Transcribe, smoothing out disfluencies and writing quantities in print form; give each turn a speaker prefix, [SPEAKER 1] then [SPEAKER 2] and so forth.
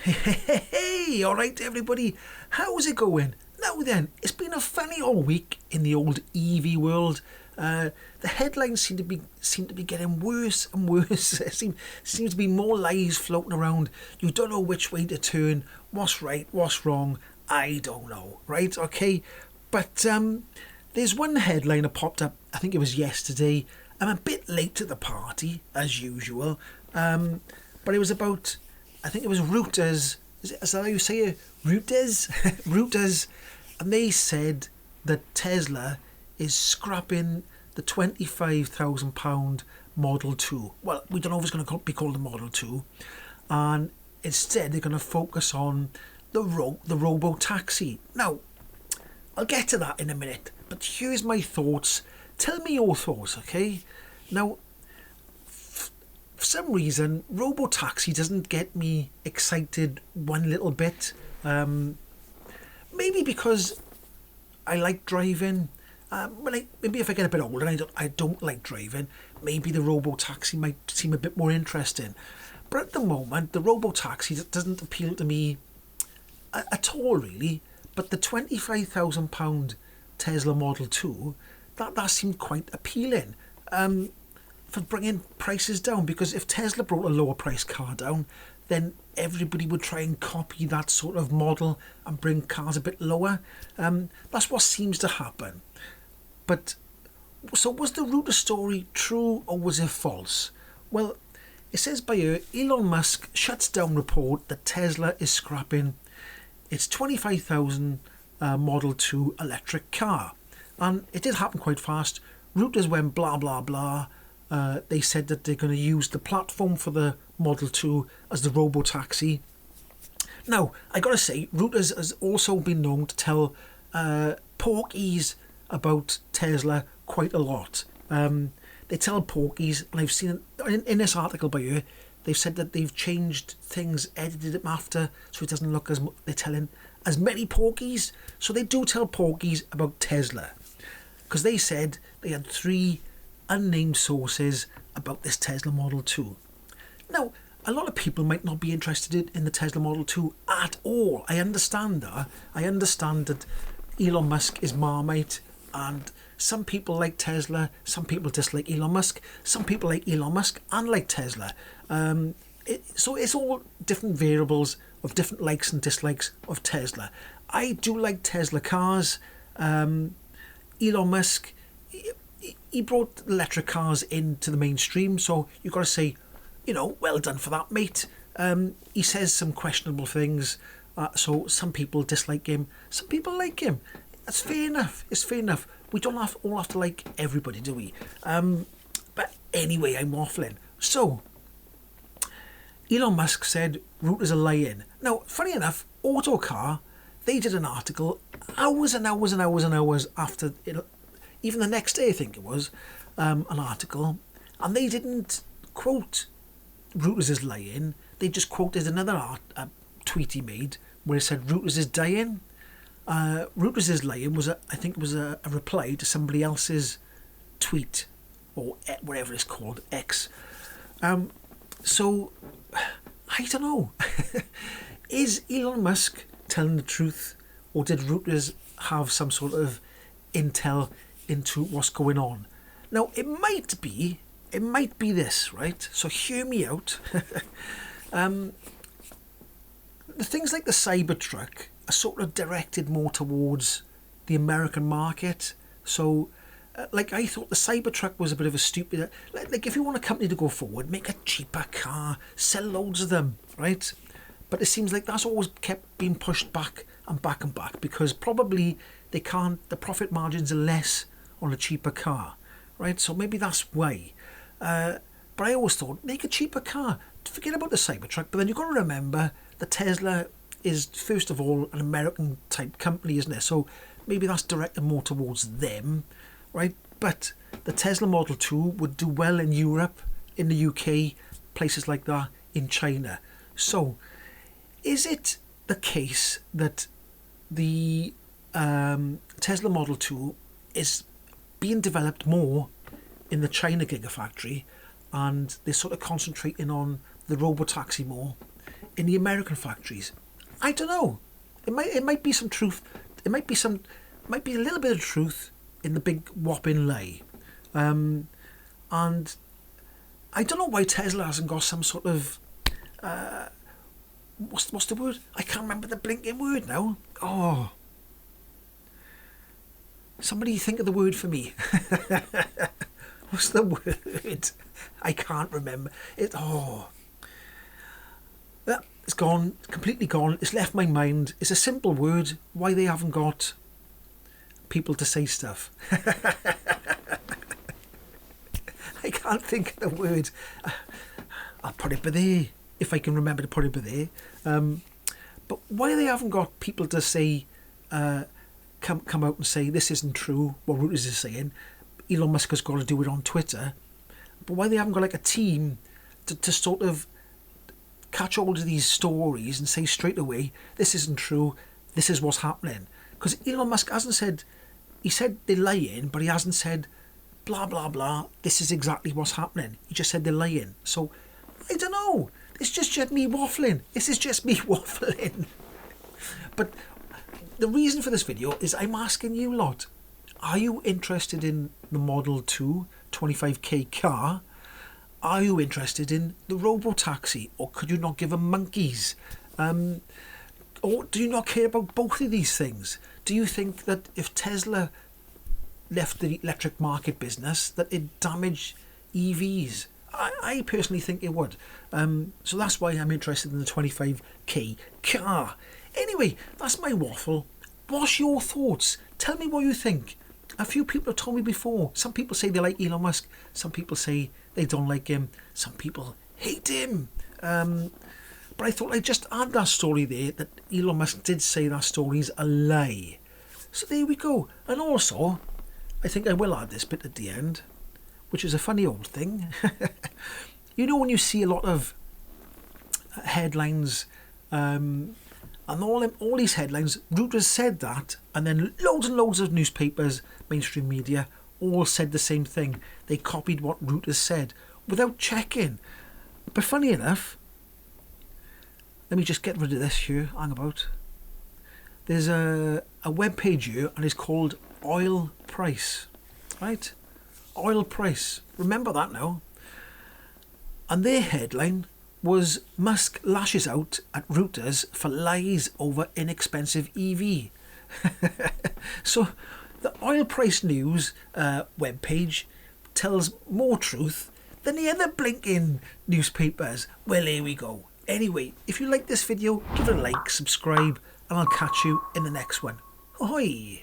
[SPEAKER 1] Hey, all right, everybody. How's it going? Now then, it's been a funny old week in the old EV world. The headlines seem to be getting worse and worse. There seems to be more lies floating around. You don't know which way to turn. What's right? What's wrong? I don't know. Right? Okay. But there's one headline that popped up. I think it was yesterday. I'm a bit late to the party as usual. But it was about. I think it was Reuters. Is that how you say it? Reuters? Reuters. And they said that Tesla is scrapping the £25,000 Model 2. Well, we don't know if it's going to be called the Model 2. And instead, they're going to focus on the Robo taxi. Now, I'll get to that in a minute. But here's my thoughts. Tell me your thoughts, okay? Now, for some reason, Robo taxi doesn't get me excited one little bit. Maybe because I like driving. Maybe if I get a bit older and I don't like driving, maybe the Robo taxi might seem a bit more interesting. But at the moment, the Robo taxi doesn't appeal to me at all, really. But the £25,000 Tesla Model 2, that seemed quite appealing. For bringing prices down, because if Tesla brought a lower price car down, then everybody would try and copy that sort of model and bring cars a bit lower. That's what seems to happen. But so was the Reuters story true or was it false? Well, it says by here, Elon Musk shuts down report that Tesla is scrapping its 25,000 Model 2 electric car. And it did happen quite fast. Reuters went blah blah blah. They said that they're going to use the platform for the Model 2 as the Robo-taxi. Now, I got to say, Reuters has also been known to tell porkies about Tesla quite a lot. They tell porkies, and I've seen it in this article by you, they've said that they've changed things, edited them after, so it doesn't look as they're telling as many porkies. So they do tell porkies about Tesla, because they said they had 3 unnamed sources about this Tesla Model 2. Now, a lot of people might not be interested in the Tesla Model 2 at all. I understand that. I understand that Elon Musk is Marmite, and some people like Tesla, some people dislike Elon Musk, some people like Elon Musk and like Tesla. So it's all different variables of different likes and dislikes of Tesla. I do like Tesla cars. Elon Musk, he brought electric cars into the mainstream, so you've got to say, well done for that, mate. He says some questionable things, so some people dislike him, some people like him. That's fair enough. It's fair enough. We don't all have to like everybody, do we? But anyway, I'm waffling. So, Elon Musk said Reuters are lying. Now, funny enough, Autocar, they did an article hours and hours and hours and hours after even the next day, I think it was, an article, and they didn't quote Reuters is lying. They just quoted another tweet he made where it said Reuters is dying. Reuters is lying was, I think, it was a reply to somebody else's tweet, or whatever it's called, X. So, I don't know. Is Elon Musk telling the truth, or did Reuters have some sort of intel into what's going on? Now, it might be this, right? So hear me out. The things like the Cybertruck are sort of directed more towards the American market. So, I thought the Cybertruck was a bit of a stupid. Like if you want a company to go forward, make a cheaper car, sell loads of them, right? But it seems like that's always kept being pushed back and back and back, because probably they can't. The profit margins are less on a cheaper car, right? So maybe that's why. But I always thought, make a cheaper car. Forget about the Cybertruck. But then you've got to remember that Tesla is, first of all, an American type company, isn't it? So maybe that's directed more towards them, right? But the Tesla Model 2 would do well in Europe, in the UK, places like that, in China. So is it the case that the Tesla Model 2 is being developed more in the China Gigafactory, and they're sort of concentrating on the robotaxi more? in the American factories. I don't know. It might be some truth. It might be a little bit of truth in the big whopping lie. And I don't know why Tesla hasn't got some sort of what's the word? I can't remember the blinking word now. Oh, somebody think of the word for me. What's the word? I can't remember it. Oh, it's gone, completely gone. It's left my mind. It's a simple word. Why they haven't got people to say stuff. I can't think of the word. I'll put it by there if I can remember to put it by there. But why they haven't got people to say, come out and say this isn't true, what Reuters is saying. Elon Musk has got to do it on Twitter. But why they haven't got like a team to sort of catch hold of these stories and say straight away, this isn't true, this is what's happening. Because Elon Musk hasn't said, he said they're lying, but he hasn't said blah, blah, blah, this is exactly what's happening. He just said they're lying. So, I don't know. It's just me waffling. This is just me waffling. But the reason for this video is I'm asking you lot, are you interested in the Model 2 25k car? Are you interested in the Robo taxi, or could you not give a monkeys? Or do you not care about both of these things? Do you think that if Tesla left the electric market business, that it'd damage EVs? I personally think it would. So that's why I'm interested in the 25k car. Anyway, that's my waffle. What's your thoughts? Tell me what you think. A few people have told me before. Some people say they like Elon Musk. Some people say they don't like him. Some people hate him. But I thought I'd just add that story there, that Elon Musk did say that story's a lie. So there we go. And also, I think I will add this bit at the end, which is a funny old thing. You know when you see a lot of headlines, and all these headlines, Reuters said that, and then loads and loads of newspapers, mainstream media, all said the same thing. They copied what Reuters said without checking. But funny enough, let me just get rid of this here, hang about. There's a web page here, and it's called Oil Price, right? Oil Price, remember that now. And their headline was Musk lashes out at Reuters for lies over inexpensive EV. So the Oil Price News webpage tells more truth than the other blinking newspapers. Well, here we go. Anyway, if you like this video, give it a like, subscribe, and I'll catch you in the next one. Ahoy!